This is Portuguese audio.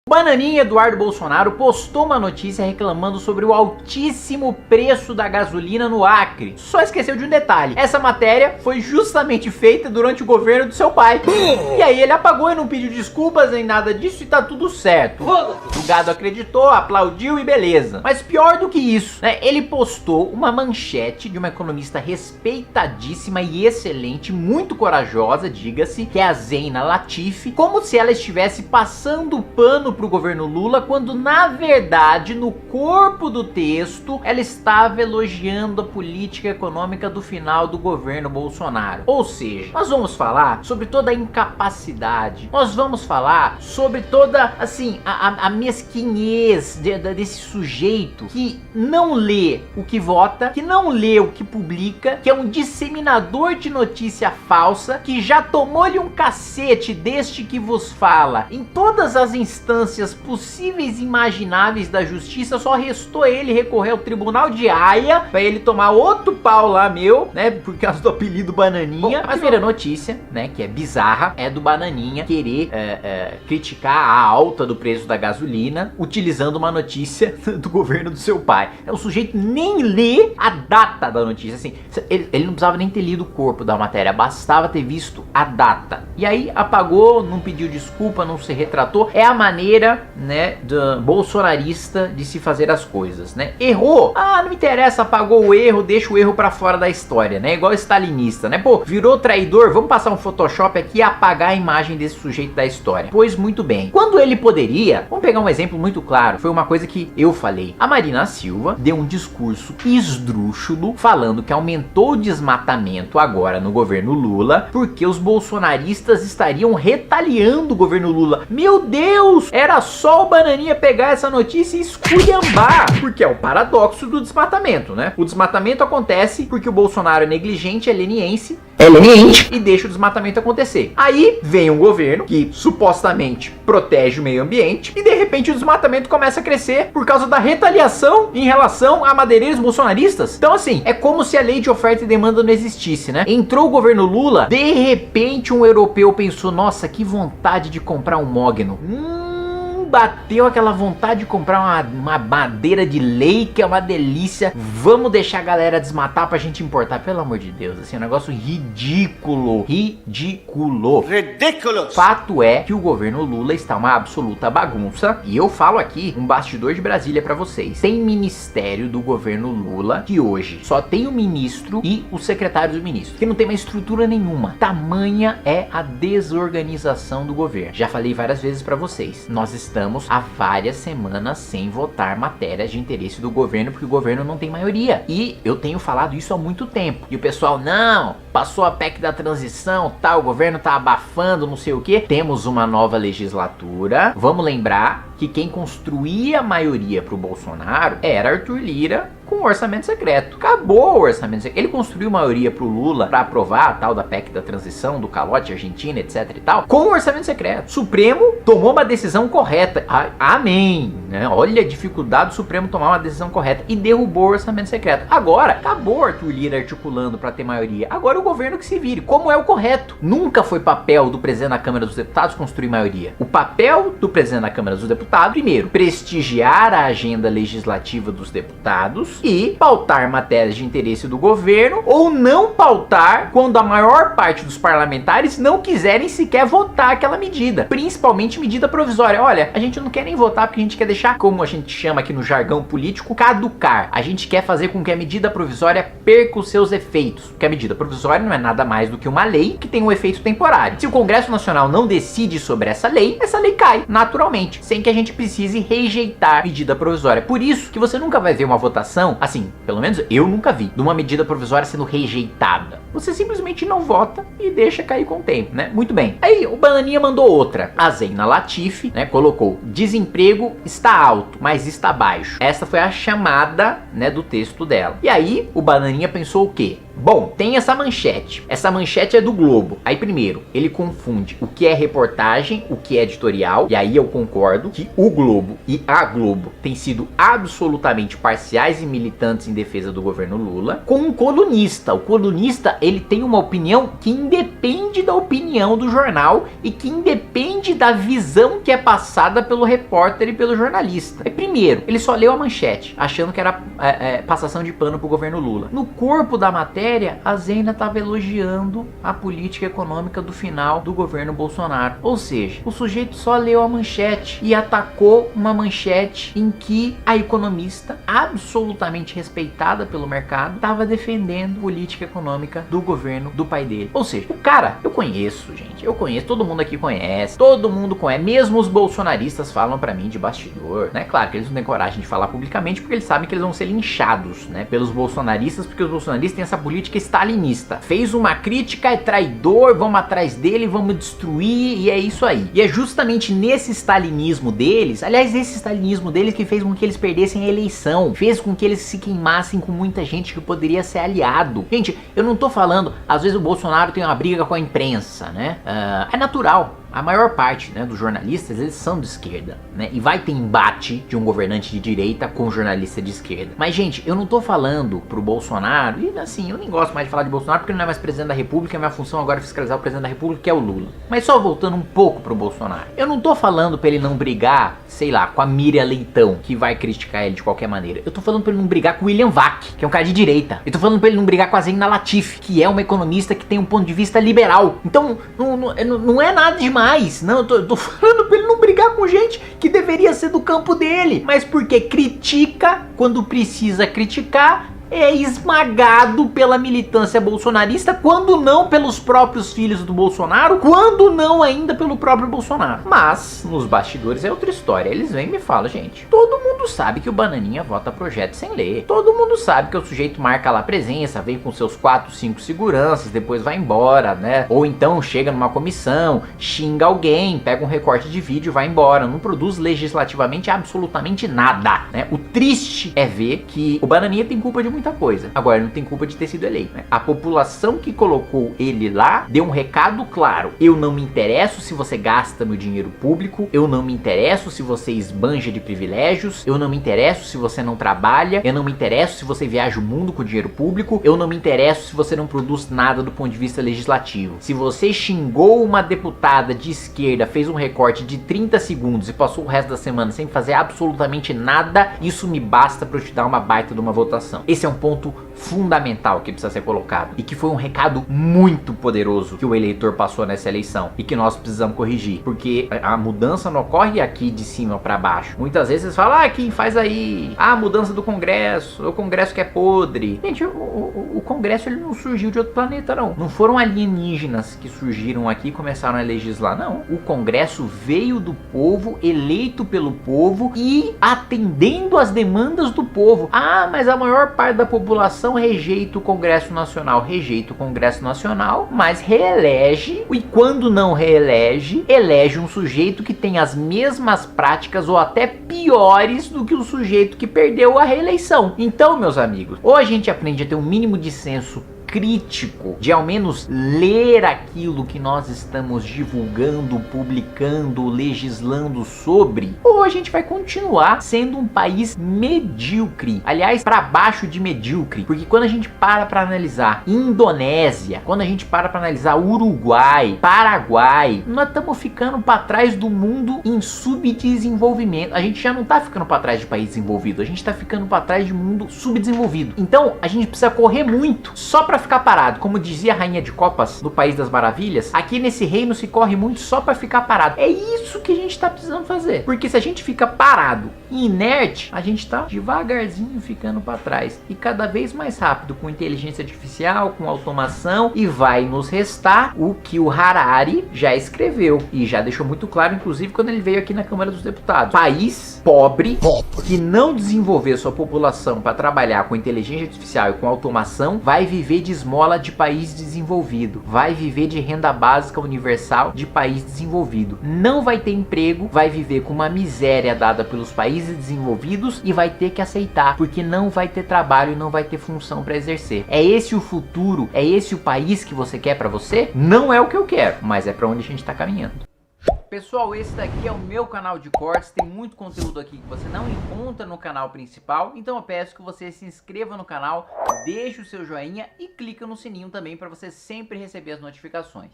Bananinha Eduardo Bolsonaro postou uma notícia reclamando sobre o altíssimo preço da gasolina no Acre. Só esqueceu de um detalhe: essa matéria foi justamente feita durante o governo do seu pai. E aí ele apagou e não pediu desculpas nem nada disso e tá tudo certo. O gado acreditou, aplaudiu e beleza. Mas pior do que isso, né? Ele postou uma manchete de uma economista respeitadíssima e excelente, muito corajosa, diga-se, que é a Zeina Latifi, como se ela estivesse passando pano pro governo Lula, quando na verdade no corpo do texto ela estava elogiando a política econômica do final do governo Bolsonaro. Ou seja, nós vamos falar sobre toda a incapacidade, nós vamos falar sobre toda, assim, a mesquinhez desse sujeito que não lê o que vota, que não lê o que publica, que é um disseminador de notícia falsa, que já tomou-lhe um cacete deste que vos fala em todas as instâncias possíveis e imagináveis da justiça. Só restou ele recorrer ao tribunal de Haia pra ele tomar outro pau lá, né, por causa do apelido Bananinha. Bom, a primeira notícia, né, que é bizarra, é do Bananinha querer criticar a alta do preço da gasolina utilizando uma notícia do governo do seu pai. O sujeito nem lê a data da notícia, assim, ele não precisava nem ter lido o corpo da matéria, bastava ter visto a data. E aí apagou, não pediu desculpa, não se retratou. É a maneira, né, do bolsonarista de se fazer as coisas, né? Errou? Ah, não me interessa, apagou o erro, deixa o erro pra fora da história, né? Igual stalinista, né? Pô, virou traidor, vamos passar um Photoshop aqui e apagar a imagem desse sujeito da história. Pois muito bem. Quando ele poderia, vamos pegar um exemplo muito claro, foi uma coisa que eu falei. A Marina Silva deu um discurso esdrúxulo falando que aumentou o desmatamento agora no governo Lula porque os bolsonaristas estariam retaliando o governo Lula. Meu Deus! Era só o Bananinha pegar essa notícia e esculhambar, porque é o paradoxo do desmatamento, né? O desmatamento acontece porque o Bolsonaro é negligente, é leniente e deixa o desmatamento acontecer. Aí vem um governo que supostamente protege o meio ambiente e de repente o desmatamento começa a crescer por causa da retaliação em relação a madeireiros bolsonaristas. Então assim, é como se a lei de oferta e demanda não existisse, né? Entrou o governo Lula, de repente um europeu pensou: nossa, que vontade de comprar um mogno. Bateu aquela vontade de comprar uma madeira de lei, que é uma delícia. Vamos deixar a galera desmatar pra gente importar. Pelo amor de Deus, assim, é um negócio ridículo. Ridículo. Fato é que o governo Lula está uma absoluta bagunça. E eu falo aqui um bastidor de Brasília pra vocês. Tem ministério do governo Lula que hoje só tem o ministro e o secretário do ministro, que não tem mais estrutura nenhuma. Tamanha é a desorganização do governo. Já falei várias vezes pra vocês. Nós estamos há várias semanas sem votar matérias de interesse do governo, porque o governo não tem maioria. E eu tenho falado isso há muito tempo. E o pessoal, não, passou a PEC da transição, tá, o governo tá abafando, não sei o que. Temos uma nova legislatura. Vamos lembrar que quem construía a maioria pro Bolsonaro era Arthur Lira com o orçamento secreto. Acabou o orçamento secreto. Ele construiu maioria pro Lula pra aprovar a tal da PEC da transição, do calote Argentina, etc e tal, com o orçamento secreto. Supremo tomou uma decisão correta. Amém, né? Olha a dificuldade do Supremo tomar uma decisão correta e derrubou o orçamento secreto. Agora, acabou Arthur Lira articulando pra ter maioria. Agora o governo que se vire, como é o correto. Nunca foi papel do presidente da Câmara dos Deputados construir maioria. O papel do presidente da Câmara dos Deputados, primeiro, prestigiar a agenda legislativa dos deputados e pautar matérias de interesse do governo, ou não pautar quando a maior parte dos parlamentares não quiserem sequer votar aquela medida, principalmente medida provisória. Olha, a gente não quer nem votar porque a gente quer deixar, como a gente chama aqui no jargão político, caducar. A gente quer fazer com que a medida provisória perca os seus efeitos, porque a medida provisória não é nada mais do que uma lei que tem um efeito temporário. Se o Congresso Nacional não decide sobre essa lei cai naturalmente, sem que a gente precise rejeitar medida provisória. Por isso que você nunca vai ver uma votação, assim, pelo menos eu nunca vi, de uma medida provisória sendo rejeitada. Você simplesmente não vota e deixa cair com o tempo, né? Muito bem. Aí o Bananinha mandou outra. A Zeina Latifi, né, colocou: desemprego está alto, mas está baixo. Essa foi a chamada, né, do texto dela. E aí o Bananinha pensou o quê? Bom, tem essa manchete. Essa manchete é do Globo. Aí primeiro, ele confunde o que é reportagem, o que é editorial. E aí eu concordo que o Globo e a Globo têm sido absolutamente parciais e militantes em defesa do governo Lula, com um colunista. O colunista, ele tem uma opinião que independe da opinião do jornal e que independe da visão que é passada pelo repórter e pelo jornalista. Aí primeiro, ele só leu a manchete, achando que era passação de pano pro governo Lula. No corpo da matéria, a Zena estava elogiando a política econômica do final do governo Bolsonaro. Ou seja, o sujeito só leu a manchete e atacou uma manchete em que a economista, absolutamente respeitada pelo mercado, estava defendendo a política econômica do governo do pai dele. Ou seja, o cara, eu conheço, gente, eu conheço, todo mundo aqui conhece, todo mundo conhece, mesmo os bolsonaristas falam pra mim de bastidor, né? Claro que eles não têm coragem de falar publicamente porque eles sabem que eles vão ser linchados, né, pelos bolsonaristas, porque os bolsonaristas têm essa política stalinista. Fez uma crítica, é traidor, vamos atrás dele, vamos destruir, e é isso aí. E é justamente nesse stalinismo deles, aliás, esse stalinismo deles que fez com que eles perdessem a eleição, fez com que eles se queimassem com muita gente que poderia ser aliado. Gente, eu não tô falando, às vezes o Bolsonaro tem uma briga com a imprensa, né? É natural. A maior parte, né, dos jornalistas, eles são de esquerda, né? E vai ter embate de um governante de direita com um jornalista de esquerda. Mas, gente, eu não tô falando pro Bolsonaro, e assim, eu nem gosto mais de falar de Bolsonaro porque ele não é mais presidente da República, a minha função agora é fiscalizar o presidente da República, que é o Lula. Mas só voltando um pouco pro Bolsonaro. Eu não tô falando pra ele não brigar, sei lá, com a Miriam Leitão, que vai criticar ele de qualquer maneira. Eu tô falando pra ele não brigar com o William Vac, que é um cara de direita. Eu tô falando pra ele não brigar com a Zena Latif, que é uma economista que tem um ponto de vista liberal. Então, não é nada demais. Não, eu tô falando pra ele não brigar com gente que deveria ser do campo dele, mas porque critica quando precisa criticar, é esmagado pela militância bolsonarista, quando não pelos próprios filhos do Bolsonaro, quando não ainda pelo próprio Bolsonaro. Mas, nos bastidores é outra história. Eles vêm e me falam, gente, todo mundo sabe que o Bananinha vota projeto sem ler. Todo mundo sabe que o sujeito marca lá presença, vem com seus 4, 5 seguranças, depois vai embora, né? Ou então chega numa comissão, xinga alguém, pega um recorte de vídeo e vai embora. Não produz legislativamente absolutamente nada, né? O triste é ver que o Bananinha tem culpa de muita coisa. Agora, ele não tem culpa de ter sido eleito, né? A população que colocou ele lá deu um recado claro: eu não me interesso se você gasta meu dinheiro público, eu não me interesso se você esbanja de privilégios, eu não me interesso se você não trabalha, eu não me interesso se você viaja o mundo com dinheiro público, eu não me interesso se você não produz nada do ponto de vista legislativo. Se você xingou uma deputada de esquerda, fez um recorte de 30 segundos e passou o resto da semana sem fazer absolutamente nada, isso me basta para eu te dar uma baita de uma votação. Esse é um ponto fundamental que precisa ser colocado e que foi um recado muito poderoso que o eleitor passou nessa eleição e que nós precisamos corrigir, porque a mudança não ocorre aqui de cima para baixo. Muitas vezes vocês falam, quem faz aí a mudança do Congresso, o Congresso que é podre. Gente, o Congresso ele não surgiu de outro planeta, não foram alienígenas que surgiram aqui e começaram a legislar, não. O Congresso veio do povo, eleito pelo povo e atendendo às demandas do povo. Mas a maior parte da população rejeita o Congresso Nacional, mas reelege, e quando não reelege, elege um sujeito que tem as mesmas práticas ou até piores do que o sujeito que perdeu a reeleição. Então, meus amigos, ou a gente aprende a ter um mínimo de senso crítico, de ao menos ler aquilo que nós estamos divulgando, publicando, legislando sobre, ou a gente vai continuar sendo um país medíocre, aliás, para baixo de medíocre, porque quando a gente para analisar Indonésia, quando a gente para analisar Uruguai, Paraguai, nós estamos ficando para trás do mundo em subdesenvolvimento. A gente já não tá ficando para trás de país desenvolvido, a gente tá ficando para trás de mundo subdesenvolvido. Então, a gente precisa correr muito só para ficar parado. Como dizia a Rainha de Copas do País das Maravilhas, aqui nesse reino se corre muito só para ficar parado. É isso que a gente tá precisando fazer. Porque se a gente fica parado e inerte, a gente tá devagarzinho ficando para trás. E cada vez mais rápido, com inteligência artificial, com automação, e vai nos restar o que o Harari já escreveu. E já deixou muito claro, inclusive, quando ele veio aqui na Câmara dos Deputados. País pobre, que não desenvolver sua população para trabalhar com inteligência artificial e com automação, vai viver de de esmola de país desenvolvido, vai viver de renda básica universal de país desenvolvido, não vai ter emprego, vai viver com uma miséria dada pelos países desenvolvidos e vai ter que aceitar, porque não vai ter trabalho e não vai ter função para exercer. É esse o futuro? É esse o país que você quer para você? Não é o que eu quero, mas é para onde a gente está caminhando. Pessoal, esse daqui é o meu canal de cortes, tem muito conteúdo aqui que você não encontra no canal principal, então eu peço que você se inscreva no canal, deixe o seu joinha e clica no sininho também para você sempre receber as notificações.